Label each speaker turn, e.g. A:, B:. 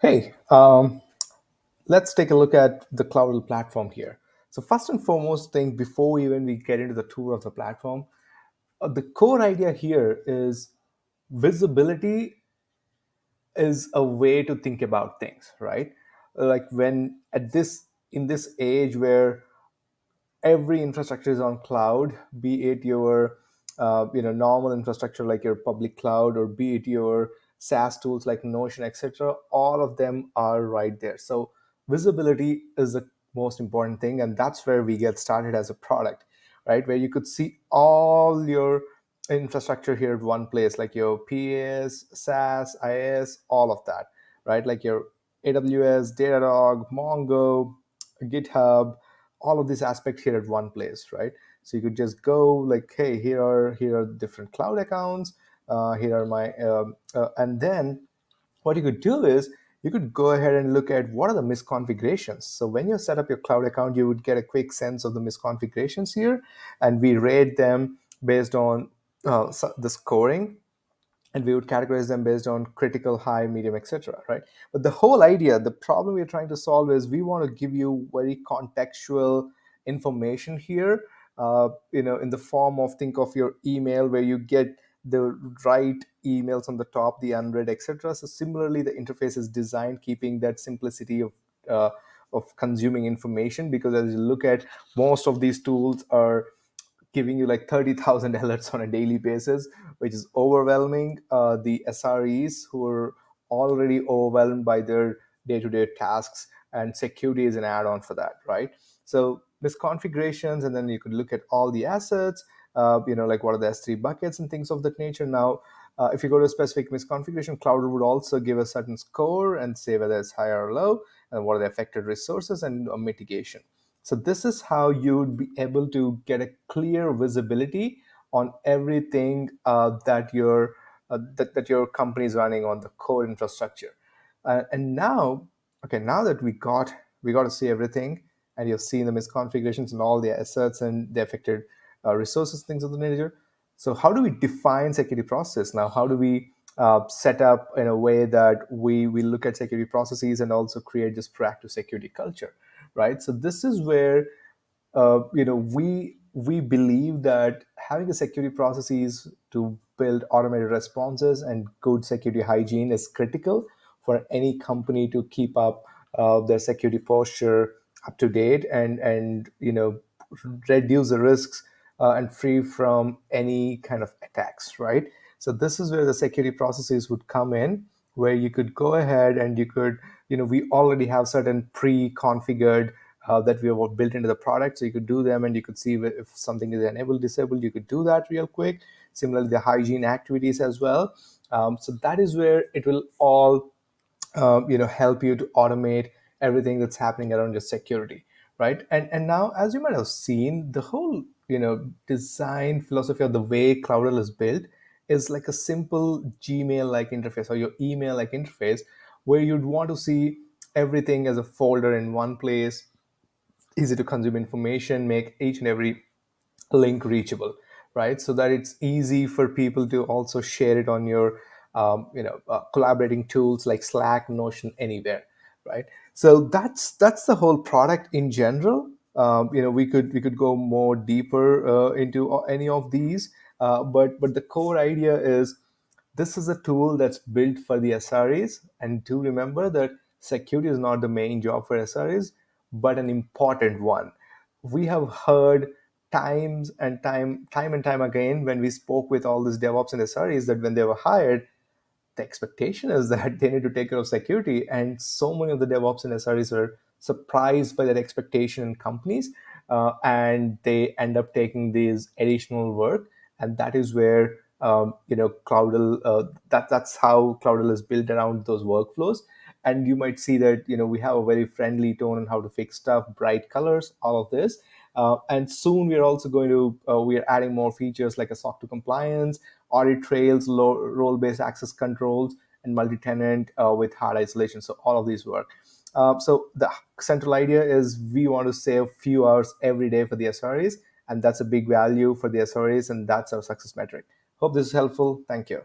A: Hey, let's take a look at the Kloudle platform here. So first and foremost thing, before even we get into the tour of the platform, the core idea here is visibility is a way to think about things, right? Like when at this in this age where every infrastructure is on cloud, be it your normal infrastructure like your public cloud, or be it your SaaS tools like Notion, etc. All of them are right there. So visibility is the most important thing, and that's where we get started as a product, right? Where you could see all your infrastructure here at one place, like your PAS, SaaS, IaaS, all of that, right? Like your AWS, Datadog, Mongo, GitHub, all of these aspects here at one place, right? So you could just go like, hey, here are different cloud accounts. Here are my and then what you could do is you could go ahead and look at what are the misconfigurations. So when you set up your cloud account, you would get a quick sense of the misconfigurations here, and we rate them based on the scoring, and we would categorize them based on critical, high, medium, etc., right? But the whole idea, the problem we're trying to solve is we want to give you very contextual information here, in the form of, think of your email where you get the right emails on the top, the unread, etc. So similarly, the interface is designed keeping that simplicity uh, of consuming information, because as you look at, most of these tools are giving you like 30,000 alerts on a daily basis, which is overwhelming the SREs who are already overwhelmed by their day-to-day tasks, and security is an add-on for that, right? So misconfigurations, and then you could look at all the assets, like what are the S3 buckets and things of that nature. Now, if you go to a specific misconfiguration, Cloudflare would also give a certain score and say whether it's high or low, and what are the affected resources and mitigation. So this is how you would be able to get a clear visibility on everything that your company is running on the core infrastructure. And now, okay, now that we got to see everything, and you've seen the misconfigurations and all the assets and the affected resources, things of the nature. So how do we define security process now? How do we set up in a way that we look at security processes and also create this proactive security culture, right? So this is where we believe that having a security processes to build automated responses and good security hygiene is critical for any company to keep up their security posture up to date, and reduce the risks and free from any kind of attacks, right? So this is where the security processes would come in, where you could go ahead and you could, we already have certain pre-configured that we have built into the product. So you could do them, and you could see if something is enabled, disabled. You could do that real quick. Similarly, the hygiene activities as well. So that is where it will all help you to automate everything that's happening around your security, right? And now, as you might have seen, the whole design philosophy of the way Cloudle is built is like a simple Gmail like interface, or your email like interface, where you'd want to see everything as a folder in one place, easy to consume information, make each and every link reachable, right? So that it's easy for people to also share it on your collaborating tools like Slack, Notion, anywhere, right? So that's the whole product in general. We could go more deeper into any of these, but the core idea is this is a tool that's built for the SREs. And to remember that security is not the main job for SREs, but an important one. We have heard time and time again when we spoke with all these DevOps and SREs that when they were hired, the expectation is that they need to take care of security. And so many of the DevOps and SREs were surprised by that expectation in companies, and they end up taking these additional work. And that is where Cloudle. That's how Cloudle is built around those workflows. And you might see that we have a very friendly tone on how to fix stuff, bright colors, all of this. And soon we are also going to we are adding more features like a SOC 2 compliance, audit trails, role-based access controls, and multi-tenant with hard isolation. So all of these work. So the central idea is we want to save few hours every day for the SREs, and that's a big value for the SREs, and that's our success metric. Hope this is helpful. Thank you.